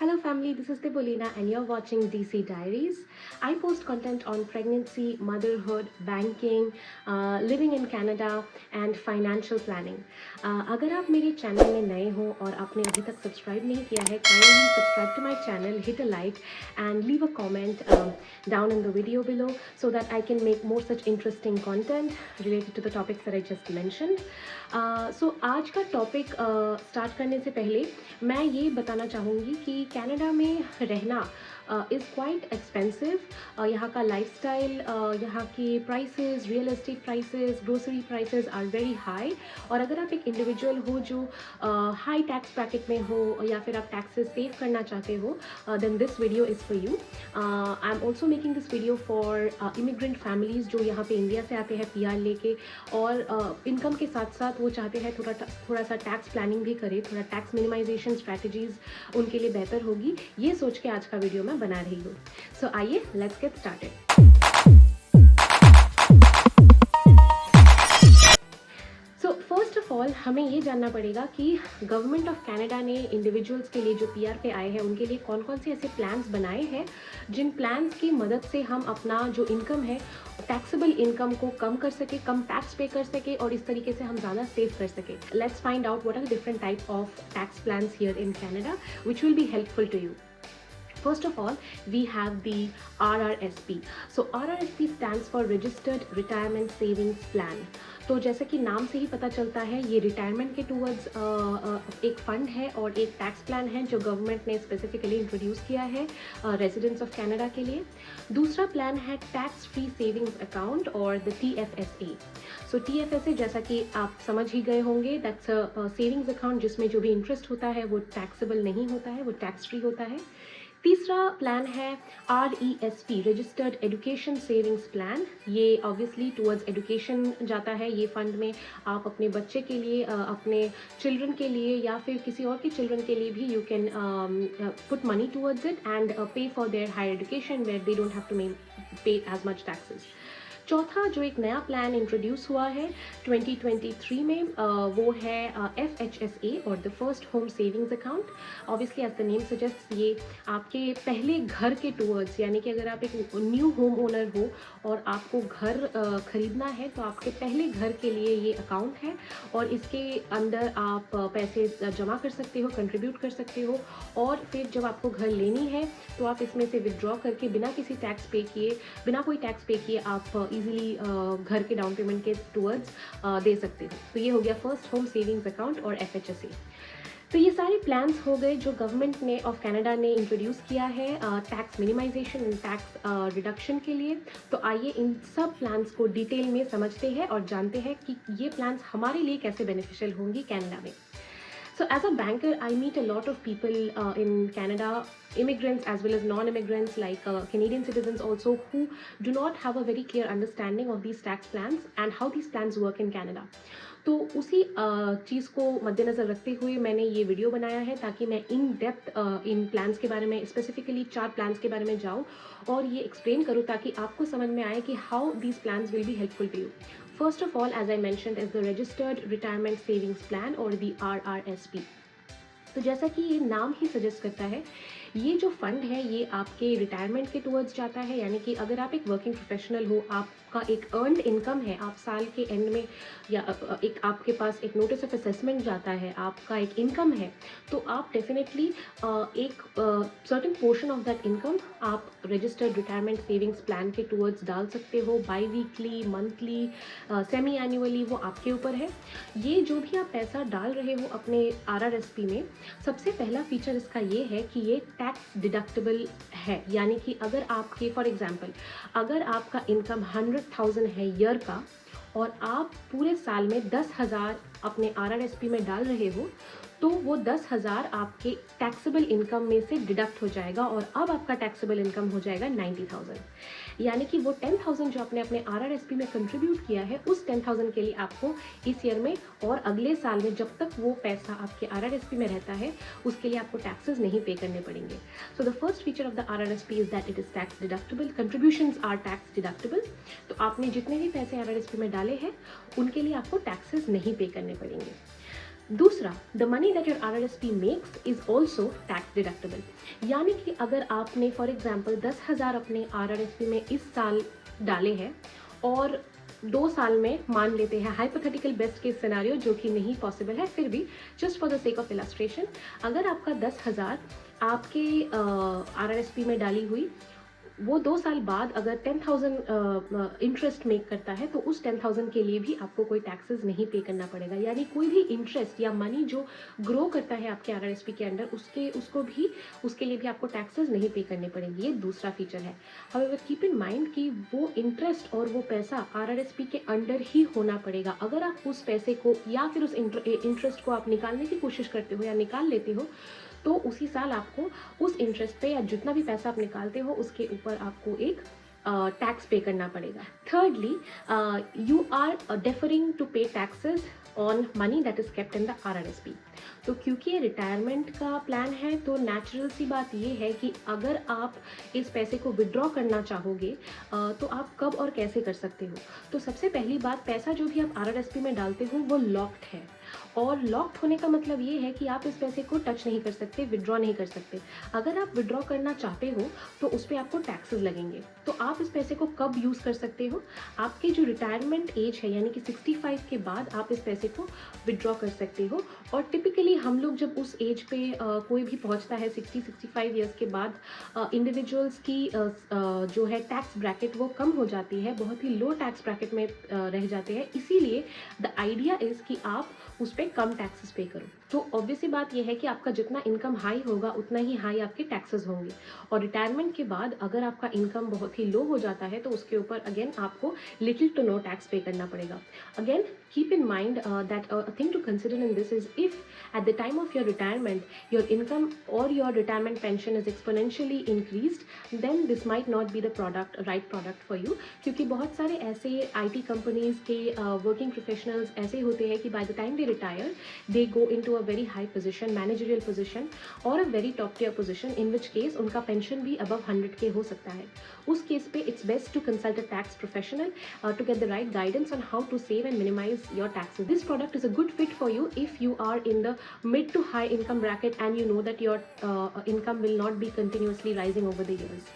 Hello family, this is Debolina and you're watching DC Diaries. I post content on pregnancy, motherhood, banking, living in Canada and financial planning. अगर आप मेरे channel में नए हो और आपने अभी तक सब्सक्राइब नहीं किया है, kindly subscribe to my channel, hit a like and leave a comment down in the video below so that I can make more such interesting content related to the topics that I just mentioned. So आज का topic start करने से पहले मैं ये बताना चाहूँगी कि कनाडा में रहना इज़ क्वाइट एक्सपेंसिव। यहाँ का लाइफस्टाइल, यहाँ की prices, real estate prices, grocery prices are very high. और अगर आप एक इंडिविजुअल हो जो हाई टैक्स ब्रैकेट में हो या फिर आप टैक्सेस सेव करना चाहते हो, then this video is for you. I am also making this video for immigrant families जो यहाँ पे इंडिया से आते हैं PR लेके और इनकम के साथ साथ वो चाहते हैं थोड़ा सा टैक्स प्लानिंग भी करे, थोड़ा टैक्स मिनिमाइजेशन स्ट्रैटेजीज़ उनके लिए बेहतर होगी, ये सोच के आज का वीडियो मैं बना रही हूँ। सो आइए let's get started. So first of all हमें ये जानना पड़ेगा कि गवर्नमेंट ऑफ कनाडा ने इंडिविजुअल्स के लिए जो PR पे आए हैं उनके लिए कौन कौन से ऐसे प्लान्स बनाए हैं जिन प्लान्स की मदद से हम अपना जो इनकम है, टैक्सेबल इनकम को कम कर सके, कम टैक्स पे कर सके और इस तरीके से हम ज़्यादा सेव कर सके। Let's find out what are different type of tax plans here in Canada which will be helpful to you. First of all, we have the RRSP. So RRSP stands for Registered Retirement Savings Plan. तो जैसे कि नाम से ही पता चलता है ये retirement के टूवर्ड्स एक फ़ंड है और एक टैक्स प्लान है जो गवर्नमेंट ने स्पेसिफिकली इंट्रोड्यूस किया है रेजिडेंट्स ऑफ कनाडा के लिए। दूसरा प्लान है टैक्स फ्री सेविंग्स अकाउंट और द TFSA। सो TFSA जैसा कि आप समझ ही गए होंगे, दैट्स अ सेविंग्स अकाउंट जिसमें जो भी इंटरेस्ट होता है वो टैक्सेबल नहीं होता है, वो टैक्स फ्री होता है। तीसरा प्लान है RESP, registered education savings plan. ये ऑब्वियसली टुवर्ड्स एजुकेशन जाता है। ये फंड में आप अपने बच्चे के लिए, अपने चिल्ड्रन के लिए या फिर किसी और के चिल्ड्रन के लिए भी you can put money towards it and pay for their higher education where they don't have to pay as much taxes. चौथा जो एक नया प्लान इंट्रोड्यूस हुआ है 2023 में, वो है FHSA और the first home savings account. Obviously as the name suggest ये आपके पहले घर के टूवर्ड्स, यानी कि अगर आप एक न्यू होम ओनर हो और आपको घर खरीदना है तो आपके पहले घर के लिए ये अकाउंट है और इसके अंदर आप पैसे जमा कर सकते हो, कंट्रीब्यूट कर सकते हो और फिर जब आपको घर लेनी है तो आप इसमें से विदड्रॉ करके बिना किसी टैक्स पे किए, बिना कोई टैक्स पे किए आप इजीली घर के डाउन पेमेंट के टूवर्ड्स दे सकते हो। तो ये हो गया फर्स्ट होम सेविंग्स अकाउंट और FHSA। तो ये सारे प्लान्स हो गए जो गवर्नमेंट ने ऑफ कनाडा ने इंट्रोड्यूस किया है tax minimization and tax reduction के लिए। तो आइए इन सब प्लान्स को डिटेल में समझते हैं और जानते हैं कि ये प्लान्स हमारे लिए कैसे बेनिफिशियल होंगी कनाडा में। So as a banker, I meet a lot of people in Canada, immigrants as well as non-immigrants like Canadian citizens also, who do not have a very clear understanding of these tax plans and how these plans work in Canada. तो उसी चीज़ को मद्देनज़र रखते हुए मैंने ये video बनाया है ताकि मैं इन डेप्थ इन प्लान्स के बारे में, स्पेसिफिकली 4 प्लान्स के बारे में जाऊँ और ये एक्सप्लेन करूँ ताकि आपको समझ में आए कि how these plans will be helpful to you. First of all, as I mentioned, is the Registered Retirement Savings Plan or the RRSP. तो जैसा कि ये नाम ही सजेस्ट करता है, ये जो फंड है ये आपके रिटायरमेंट के टुवर्ड्स जाता है। यानी कि अगर आप एक वर्किंग प्रोफेशनल हो, आपका एक अर्नड इनकम है, आप साल के एंड में या एक आपके पास एक नोटिस ऑफ असेसमेंट जाता है, आपका एक इनकम है, तो आप डेफिनेटली एक certain portion of that income आप रजिस्टर्ड रिटायरमेंट सेविंग्स प्लान के टुवर्ड्स डाल सकते हो, by weekly, monthly, semi annually, वो आपके ऊपर है। ये जो भी आप पैसा डाल रहे हो अपने RRSP में, सबसे पहला फीचर इसका ये है कि ये टैक्स डिडक्टेबल है। यानी कि अगर आपके फॉर एग्जांपल अगर आपका इनकम 100,000 है ईयर का और आप पूरे साल में 10,000 अपने RRSP में डाल रहे हो तो वो 10,000 आपके टैक्सेबल इनकम में से डिडक्ट हो जाएगा और अब आपका टैक्सेबल इनकम हो जाएगा 90,000। यानी कि वो 10,000 जो आपने अपने RRSP में कंट्रीब्यूट किया है, उस 10,000 के लिए आपको इस ईयर में और अगले साल में जब तक वो पैसा आपके RRSP में रहता है उसके लिए आपको टैक्सेस नहीं पे करने पड़ेंगे। So the first feature of the RRSP is that it is tax deductible, contributions are tax deductible. तो आपने जितने भी पैसे RRSP में डाले हैं उनके लिए आपको टैक्सेस नहीं पे करने पड़ेंगे। दूसरा, the money that your RRSP makes is also tax deductible. यानी कि अगर आपने फॉर एग्जाम्पल 10,000 अपने RRSP में इस साल डाले हैं और 2 साल में मान लेते हैं हाइपोथेटिकल बेस्ट केस सिनेरियो, जो कि नहीं पॉसिबल है, फिर भी just for the sake of illustration, अगर आपका 10,000 आपके RRSP में डाली हुई, वो 2 साल बाद अगर 10,000 इंटरेस्ट मेक करता है तो उस 10,000 के लिए भी आपको कोई टैक्सेस नहीं पे करना पड़ेगा। यानी कोई भी इंटरेस्ट या मनी जो ग्रो करता है आपके RRSP के अंडर, उसके लिए भी आपको टैक्सेस नहीं पे करने पड़ेंगे। ये दूसरा फीचर है। हाउएवर कीप इन माइंड कि वो इंटरेस्ट और वो पैसा RRSP के अंडर ही होना पड़ेगा। अगर आप उस पैसे को या फिर उस इंटरेस्ट को आप निकालने की कोशिश करते हो या निकाल लेते हो, तो उसी साल आपको उस इंटरेस्ट पे या जितना भी पैसा आप निकालते हो उसके ऊपर आपको एक टैक्स पे करना पड़ेगा। Thirdly, you are differing to पे taxes on money that is kept in the RRSP। तो क्योंकि ये रिटायरमेंट का प्लान है, तो नेचुरल सी बात ये है कि अगर आप इस पैसे को विड्रॉ करना चाहोगे तो आप कब और कैसे कर सकते हो। तो सबसे पहली बात, पैसा जो भी आप RRSP में डालते हो वो लॉक्ड है, और लॉक्ड होने का मतलब ये है कि आप इस पैसे को टच नहीं कर सकते, विड्रॉ नहीं कर सकते। अगर आप विड्रॉ करना चाहते हो तो उस पर आपको टैक्सेस लगेंगे। तो आप इस पैसे को कब यूज़ कर सकते हो? आपके जो रिटायरमेंट एज है यानी कि 65 के बाद आप इस पैसे को विड्रॉ कर सकते हो। और टिपिकली हम लोग जब उस एज पे कोई भी पहुंचता है 60-65 ईयर्स के बाद, इंडिविजुअल्स की जो है टैक्स ब्रैकेट वो कम हो जाती है, बहुत ही लो टैक्स ब्रैकेट में रह जाते हैं। इसीलिए द आइडिया इज़ कि आप उस पर कम टैक्सेस पे करो। तो ऑब्वियस सी बात यह है कि आपका जितना इनकम हाई होगा उतना ही हाई आपके टैक्सेस होंगे। और रिटायरमेंट के बाद अगर आपका इनकम बहुत ही लो हो जाता है तो उसके ऊपर अगेन आपको लिटिल टू नो टैक्स पे करना पड़ेगा। Again keep in mind that a thing to consider in this is, if at the time of your retirement your income or your retirement pension is exponentially increased, then this might not be the right product for you। क्योंकि बहुत सारे ऐसे IT companies के working professionals ऐसे होते हैं कि by the time they retire they go into a very high position, managerial position or a very top tier position, in which case उनका पेंशन भी above 100K हो सकता है। उस केस पे it's best to consult a tax professional to get the right guidance on how to save and minimize your taxes। This product is a good fit for you if you are in the mid to high income bracket and you know that your income will not be continuously rising over the years।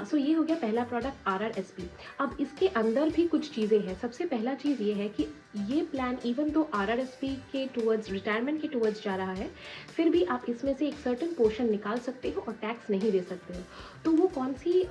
सो ये हो गया पहला product RRSP। अब इसके अंदर भी कुछ चीज़ें हैं। सबसे पहला चीज़ ये है कि ये प्लान इवन तो RRSP के टूवर्ड्स रिटायरमेंट के टूवर्ड्स जा रहा है, फिर भी आप इसमें से एक सर्टेन पोर्शन निकाल सकते हो और टैक्स नहीं दे सकते हो। तो वो कौन सी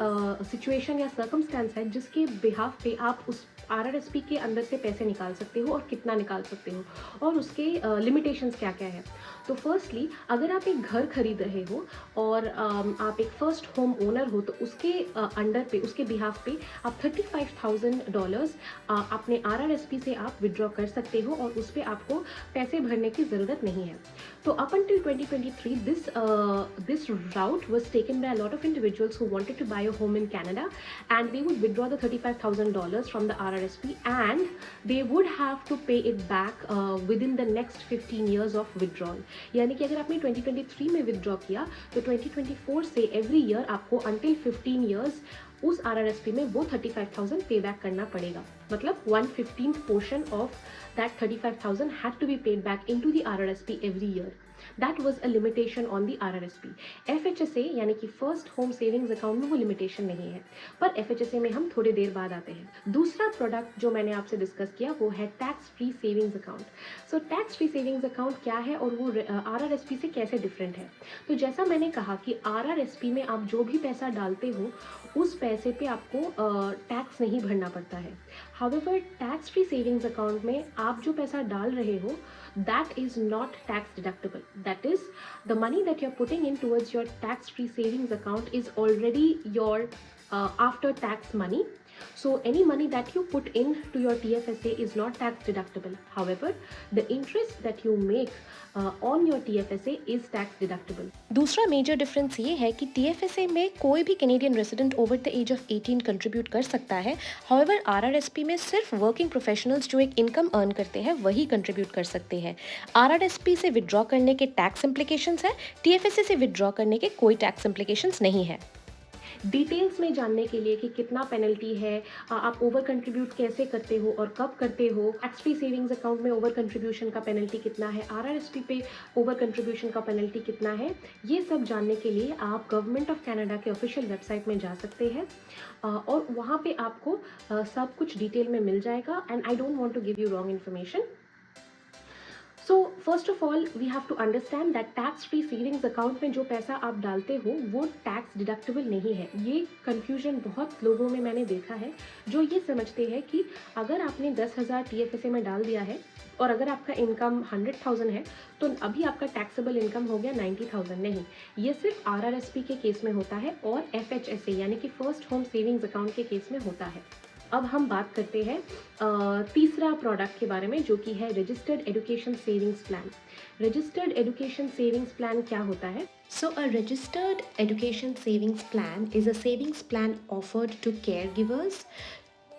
सिचुएशन या सर्कमस्टेंस है जिसके बिहाफ पे आप उस RRSP के अंदर से पैसे निकाल सकते हो और कितना निकाल सकते हो, और उसके लिमिटेशंस क्या क्या है। तो फर्स्टली, अगर आप एक घर खरीद रहे हो और आप एक फर्स्ट होम ओनर हो, तो उसके अंडर पे, उसके बिहाफ पे आप $35,000 अपने RRSP से आप विड्रॉ कर सकते हो और उस पर आपको पैसे भरने की ज़रूरत नहीं है। तो up until 2023 this route was taken by a lot of individuals who wanted to buy a home in Canada, and they would withdraw the $35,000 from the RRSP and they would have to pay it back within the next 15 years of withdrawal। यानी कि अगर आपने 2023 में withdraw किया तो 2024 से every year आपको until 15 years उस RRSP में वो 35,000 पे बैक करना पड़ेगा। मतलब 1/15 portion of that 35,000 had to be paid back into the RRSP every year। That was a limitation on the RRSP। FHSA यानी कि फर्स्ट होम सेविंग्स अकाउंट में वो लिमिटेशन नहीं है, पर FHSA में हम थोड़ी देर बाद आते हैं। दूसरा प्रोडक्ट जो मैंने आपसे डिस्कस किया वो है tax free savings account. So tax free savings account क्या है और वो RRSP से कैसे डिफरेंट है। तो जैसा मैंने कहा कि RRSP में आप जो भी पैसा डालते हो उस पैसे पे आपको टैक्स नहीं भरना पड़ता है। However tax free savings account में आप जो पैसा डाल रहे हो that is not tax deductible। That is, the money that you're putting in towards your tax free savings account is already your after tax money। So any money that you put in to your TFSA is not tax deductible। However, the interest that you make on your TFSA is tax deductible। दूसरा major difference ये है कि TFSA में कोई भी Canadian resident over the age of 18 contribute कर सकता है। हाउएवर RRSP में सिर्फ वर्किंग प्रोफेशनल्स जो एक इनकम अर्न करते हैं वही कंट्रीब्यूट कर सकते हैं। RRSP से विड्रॉ करने के टैक्स इम्प्लीकेशंस हैं, TFSA से विड्रॉ करने के कोई टैक्स इम्प्लीकेशंस नहीं है। डिटेल्स में जानने के लिए कि कितना पेनल्टी है, आप ओवर कंट्रीब्यूट कैसे करते हो और कब करते हो, टैक्स फ्री सेविंग्स अकाउंट में ओवर कंट्रीब्यूशन का पेनल्टी कितना है, आरआरएसपी पे ओवर कंट्रीब्यूशन का पेनल्टी कितना है, ये सब जानने के लिए आप गवर्नमेंट ऑफ कनाडा के ऑफिशियल वेबसाइट में जा सकते हैं और वहाँ पे आपको सब कुछ डिटेल में मिल जाएगा। And I don't want to give you wrong information. So first of all we have to understand that tax free savings account में जो पैसा आप डालते हो वो टैक्स डिडक्टेबल नहीं है। ये कन्फ्यूजन बहुत लोगों में मैंने देखा है, जो ये समझते हैं कि अगर आपने 10,000 TFSA में डाल दिया है और अगर आपका इनकम 100,000 है तो अभी आपका टैक्सेबल इनकम हो गया 90,000। नहीं, ये सिर्फ RRSP के केस में होता है और FHSA यानी कि फर्स्ट होम सेविंग्स अकाउंट के केस में होता है। अब हम बात करते हैं तीसरा प्रोडक्ट के बारे में, जो कि है registered education savings plan. Registered education savings plan क्या होता है? So, a registered education savings plan is a savings plan offered to caregivers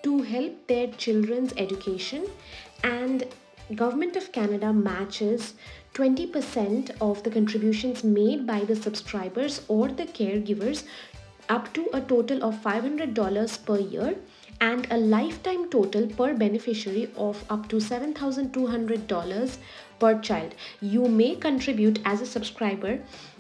to help their children's education, and Government of Canada matches 20% of the contributions made by the subscribers or the caregivers up to a total of $500 per year and a lifetime total per beneficiary of up to $7,200 per child. You may contribute as a subscriber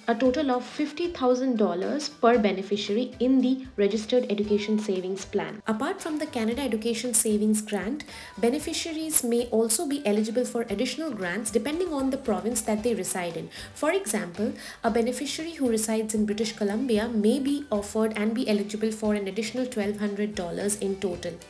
a total of $50,000 per beneficiary in the registered education savings plan. Apart from the Canada Education Savings Grant, beneficiaries may also be eligible for additional grants depending on the province that they reside in. For example, a beneficiary who resides in British Columbia may be offered and be eligible for an additional $1,200 in total.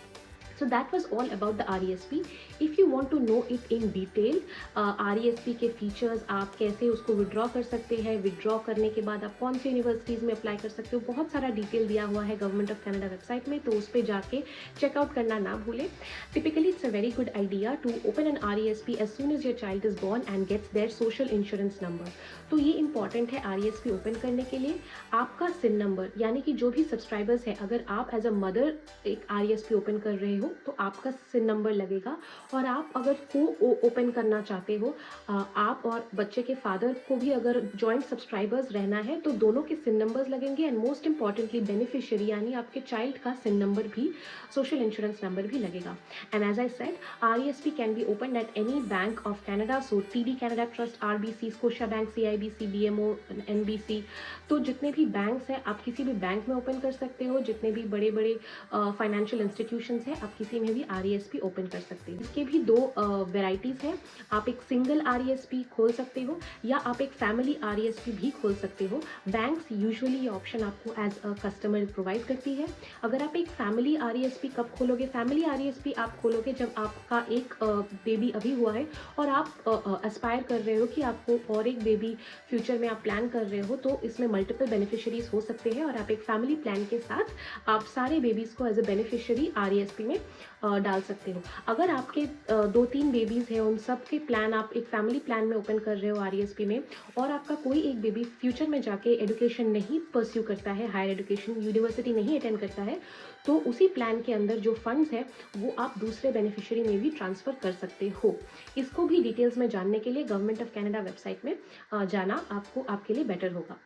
So that was all about the RESP. If you want to know it in detail, RESP के features, आप कैसे उसको withdraw कर सकते हैं, withdraw करने के बाद आप कौन सी यूनिवर्सिटीज़ में अप्लाई कर सकते हो, बहुत सारा डिटेल दिया हुआ है गवर्नमेंट ऑफ कनाडा वेबसाइट में, तो उस पर जाके चेकआउट करना ना भूलें। Typically it's a very good idea to open an RESP as soon as your child is born and gets their social insurance number. तो ये इंपॉर्टेंट है RESP ओपन करने के लिए। आपका सिन नंबर, यानी कि जो भी सब्सक्राइबर्स है, अगर आप एज अ मदर एक RESP ओपन कर रहे हो तो आपका सिन नंबर लगेगा, और आप अगर को ओपन करना चाहते हो, आप और बच्चे के फादर को भी अगर जॉइंट सब्सक्राइबर्स रहना है तो दोनों के सिन नंबर्स लगेंगे। एंड मोस्ट इंपॉर्टेंटली बेनिफिशियरी यानी आपके चाइल्ड का सिन नंबर भी, सोशल इंश्योरेंस नंबर भी लगेगा। And as I said, RESP can be open at any bank of Canada, so TD Canada trust, RBC, Scotia bank, CIBC, BMO, NBC, तो जितने भी banks हैं आप किसी भी बैंक में ओपन कर सकते हो। जितने भी बड़े बड़े फाइनेंशियल इंस्टीट्यूशंस हैं आप किसी में भी RESP ओपन कर सकते हैं। इसके भी दो वेराइटीज़ हैं, आप एक सिंगल RESP खोल सकते हो या आप एक फैमिली RESP भी खोल सकते हो। बैंक्स यूजुअली ये ऑप्शन आपको एज अ कस्टमर प्रोवाइड करती है। अगर आप एक फैमिली RESP कब खोलोगे? फैमिली RESP आप खोलोगे जब आपका एक बेबी अभी हुआ है और आप एस्पायर कर रहे हो कि आपको और एक बेबी फ्यूचर में आप प्लान कर रहे हो, तो इसमें मल्टीपल बेनिफिशरीज हो सकते हैं और आप एक फैमिली प्लान के साथ आप सारे बेबीज़ को एज अ बेनिफिशरी RESP में डाल सकते हो। अगर आपके 2-3 बेबीज़ हैं, उन सब के प्लान आप एक फैमिली प्लान में ओपन कर रहे हो RESP में, और आपका कोई एक बेबी फ्यूचर में जाके एजुकेशन नहीं परस्यू करता है, हायर एजुकेशन यूनिवर्सिटी नहीं अटेंड करता है, तो उसी प्लान के अंदर जो फंड्स है वो आप दूसरे बेनिफिशियरी में भी ट्रांसफ़र कर सकते हो। इसको भी डिटेल्स में जानने के लिए गवर्नमेंट ऑफ कनाडा वेबसाइट में जाना आपको आपके लिए बेटर होगा।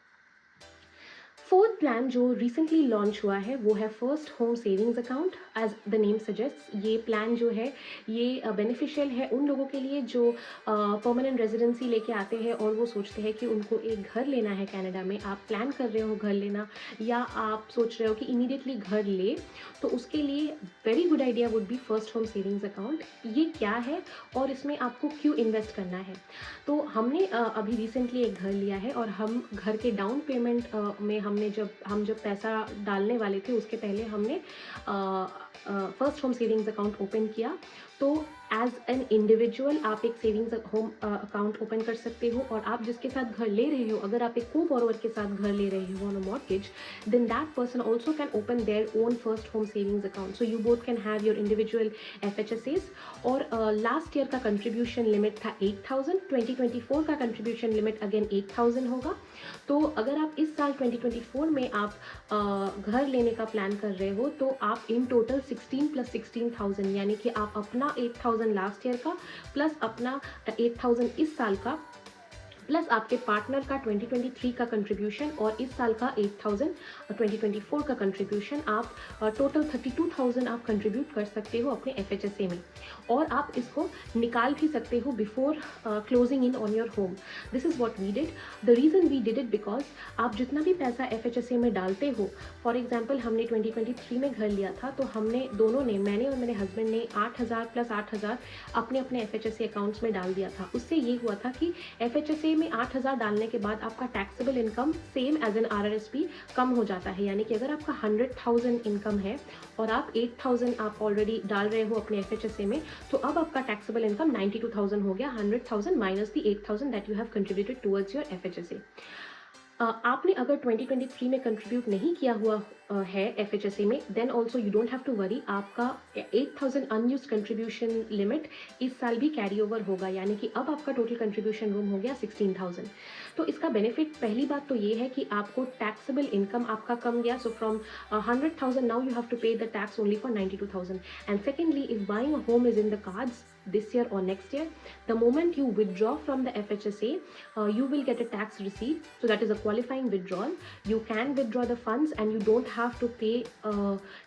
फोर्थ प्लान जो रिसेंटली लॉन्च हुआ है वो है first home savings account. As the name suggest, ये प्लान जो है ये बेनिफिशियल है उन लोगों के लिए जो परमानेंट रेजिडेंसी लेके आते हैं और वो सोचते हैं कि उनको एक घर लेना है कनाडा में। आप प्लान कर रहे हो घर लेना, या आप सोच रहे हो कि इमीडिएटली घर ले, तो उसके लिए very good idea would be first home savings account. ये क्या है और इसमें आपको क्यों इन्वेस्ट करना है? तो हमने अभी रिसेंटली एक घर लिया है और हम घर के डाउन पेमेंट में हम जब पैसा डालने वाले थे उसके पहले हमने first home savings account open किया। तो एज एन इंडिविजुअल आप एक सेविंग्स होम अकाउंट ओपन कर सकते हो, और आप जिसके साथ घर ले रहे हो, अगर आप एक को बोरोवर के साथ घर ले रहे हो on a mortgage, then that person also can open their own first home savings account. So you both can have your individual FHSAs। और लास्ट ईयर का कंट्रीब्यूशन लिमिट था 8,000, 2024 का कंट्रीब्यूशन लिमिट अगेन 8,000 होगा। तो अगर आप इस साल 2024 में आप घर लेने का प्लान कर रहे हो तो आप इन टोटल 16 + 16,000, यानी कि आप अपना 8,000 लास्ट ईयर का प्लस अपना 8,000 इस साल का प्लस आपके पार्टनर का 2023 का कंट्रीब्यूशन और इस साल का 8,000 और 2024 का कंट्रीब्यूशन, आप टोटल 32,000 आप कंट्रीब्यूट कर सकते हो अपने FHSA में, और आप इसको निकाल भी सकते हो before closing in on your home. This is what we did. The reason we did it because आप जितना भी पैसा FHSA में डालते हो, फॉर एग्जाम्पल हमने 2023 में घर लिया था, तो हमने दोनों ने, मैंने और मेरे हस्बैंड ने 8,000 प्लस 8,000 अपने अपने FHSA अकाउंट्स में डाल दिया था। उससे ये हुआ था कि FHSA में 8,000 डालने के बाद आपका taxable income same as an RRSP कम हो जाता है। यानी कि अगर आपका 100,000 इनकम है और आप 8,000 आप ऑलरेडी डाल रहे हो अपने FHSA में, तो अब आपका टैक्सेबल इनकम 92,000 हो गया, 100,000 minus the 8,000 that you have contributed towards your FHSA। आपने अगर 2023 में कंट्रीब्यूट नहीं किया हुआ है FHSA में, then also you don't have to worry, आपका 8,000 अनयूज्ड कंट्रीब्यूशन लिमिट इस साल भी कैरी ओवर होगा, यानी कि अब आपका टोटल कंट्रीब्यूशन रूम हो गया 16,000। तो इसका बेनिफिट, पहली बात तो ये है कि आपको टैक्सेबल इनकम आपका कम गया, so from 100,000 now you have to pay the tax only for 92,000। And secondly, if buying a home is in the cards this year or next year, the moment you withdraw from the FHSA, you will get a tax receipt, so that is a qualifying withdrawal. You can withdraw the funds and you don't have to pay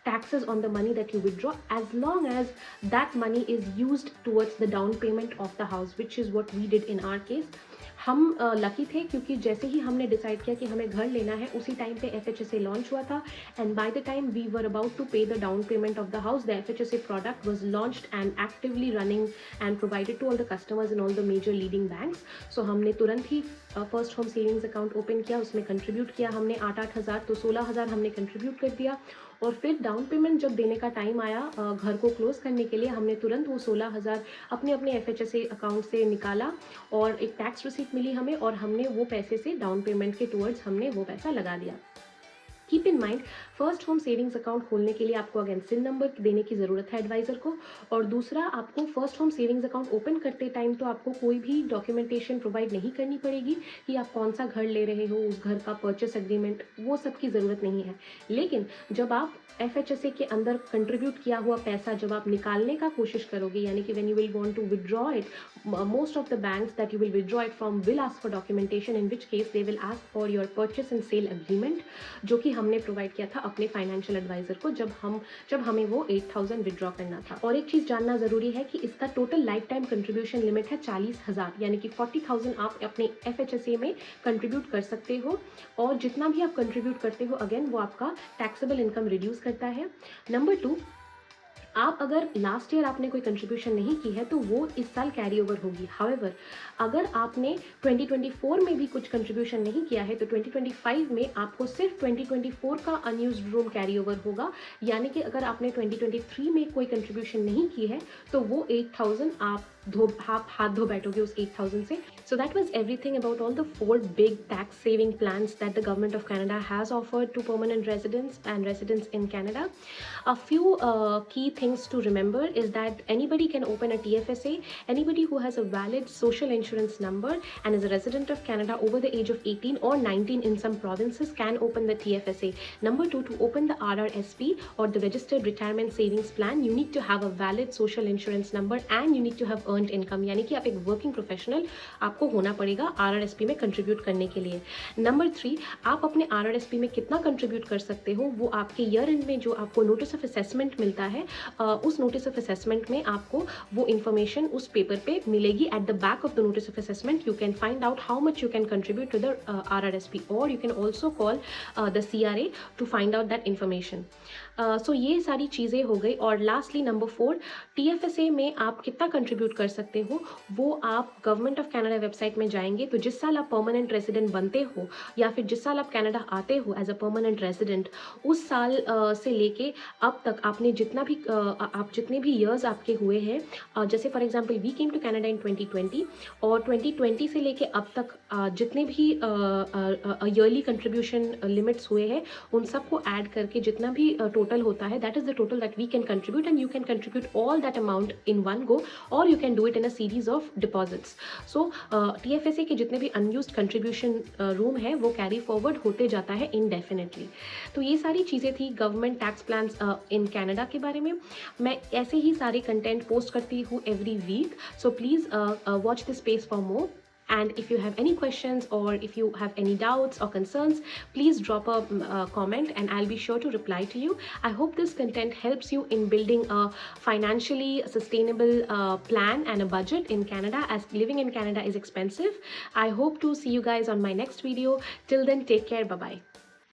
taxes on the money that you withdraw, as long as that money is used towards the down payment of the house, which is what we did in our case. हम lucky थे क्योंकि जैसे ही हमने decide किया कि हमें घर लेना है, उसी टाइम पे FHSA लॉन्च हुआ था, and by the time we were about to pay the down payment of the house, the FHSA product was launched and actively running and provided to all the customers in all the major leading banks. So हमने तुरंत ही first home savings account open किया, उसमें contribute किया हमने 8,000, तो 16,000 हमने contribute कर दिया, और फिर डाउन पेमेंट जब देने का टाइम आया घर को क्लोज करने के लिए, हमने तुरंत वो 16,000 अपने अपने FHSA अकाउंट से निकाला, और एक टैक्स रिसीट मिली हमें, और हमने वो पैसे से डाउन पेमेंट के टुवर्ड्स हमने वो पैसा लगा दिया। Keep in mind, first home savings account खोलने के लिए आपको अगेन सिन नंबर देने की ज़रूरत है एडवाइज़र को, और दूसरा, आपको first home savings account open करते टाइम तो आपको कोई भी डॉक्यूमेंटेशन प्रोवाइड नहीं करनी पड़ेगी कि आप कौन सा घर ले रहे हो, उस घर का परचेस एग्रीमेंट, वो सब की ज़रूरत नहीं है। लेकिन जब आप FHSA के अंदर कंट्रीब्यूट किया हुआ पैसा जब आप निकालने का कोशिश करोगे, यानी कि when you will want to withdraw it, most of the banks that you will withdraw it from will ask for documentation, in which case they will ask for your purchase and sale agreement, जो कि हमने provide किया था अपने financial adviser को जब हमें वो 8,000 विदड्रॉ करना था। और एक चीज़ जानना ज़रूरी है कि इसका total life time contribution limit है 40,000, यानी कि 40,000 आप अपने FHSA में कंट्रीब्यूट कर सकते हो, और जितना भी आप कंट्रीब्यूट करते हो, अगेन वो आपका टैक्सेबल इनकम रिड्यूस करता है। नंबर 2, आप अगर लास्ट ईयर आपने कोई कंट्रीब्यूशन नहीं की है तो वो इस साल कैरी ओवर होगी। हाउएवर, अगर आपने 2024 में भी कुछ कंट्रीब्यूशन नहीं किया है तो 2025 में आपको सिर्फ 2024 का अनयूज्ड रूम कैरी ओवर होगा, यानी कि अगर आपने 2023 में कोई कंट्रीब्यूशन नहीं की है तो वो 8,000 आप हाथ धो बैठोगे उस 8,000 से। So that was everything about all the 4 big tax saving plans that the government of Canada has offered to permanent residents and residents in Canada. A few key things to remember is that anybody can open a TFSA. Anybody who has a valid social insurance number and is a resident of Canada over the age of 18 or 19 in some provinces can open the TFSA. Number 2, to open the RRSP or the Registered Retirement Savings Plan, you need to have a valid social insurance number and you need to have earned income, यानी कि आप एक working professional आपको होना पड़ेगा RRSP में contribute करने के लिए। नंबर 3, आप अपने RRSP में कितना कंट्रीब्यूट कर सकते हो वो आपके ईयर एंड में जो आपको नोटिस ऑफ असेसमेंट मिलता है, उस नोटिस ऑफ असेसमेंट में आपको वो इन्फॉर्मेशन उस पेपर पे मिलेगी। At the back of the notice of assessment you can find out how much you can contribute to the RRSP, और you can also call the CRA to find out that information. So ये सारी चीज़ें हो गई। और lastly number 4, TFSA में आप कितना कंट्रीब्यूट कर सकते हो वो आप गवर्नमेंट ऑफ कनाडा वेबसाइट में जाएंगे तो जिस साल आप परमानेंट रेजिडेंट बनते हो या फिर जिस साल आप कनाडा आते हो एज अ परमानेंट रेजिडेंट, उस साल से लेके अब तक आपने जितने भी ईयर्स आपके हुए हैं, जैसे for example we came to Canada in 2020, और 2020 से लेके अब तक जितने भी ईयरली कंट्रीब्यूशन लिमिट्स हुए हैं उन सबको ऐड करके जितना भी टोटल होता है, that is the total that we can contribute, and you can contribute all that amount in one go, और you can do it in a series of deposits. So TFSA के जितने भी unused contribution room है वो carry forward होते जाता है indefinitely. तो ये सारी चीज़ें थी government tax plans in Canada के बारे में। मैं ऐसे ही सारे कंटेंट पोस्ट करती हूँ every week, so please watch this space for more. And if you have any questions or if you have any doubts or concerns, please drop a comment and I'll be sure to reply to you. I hope this content helps you in building a financially sustainable plan and a budget in Canada, as living in Canada is expensive. I hope to see you guys on my next video. Till then, take care. Bye bye.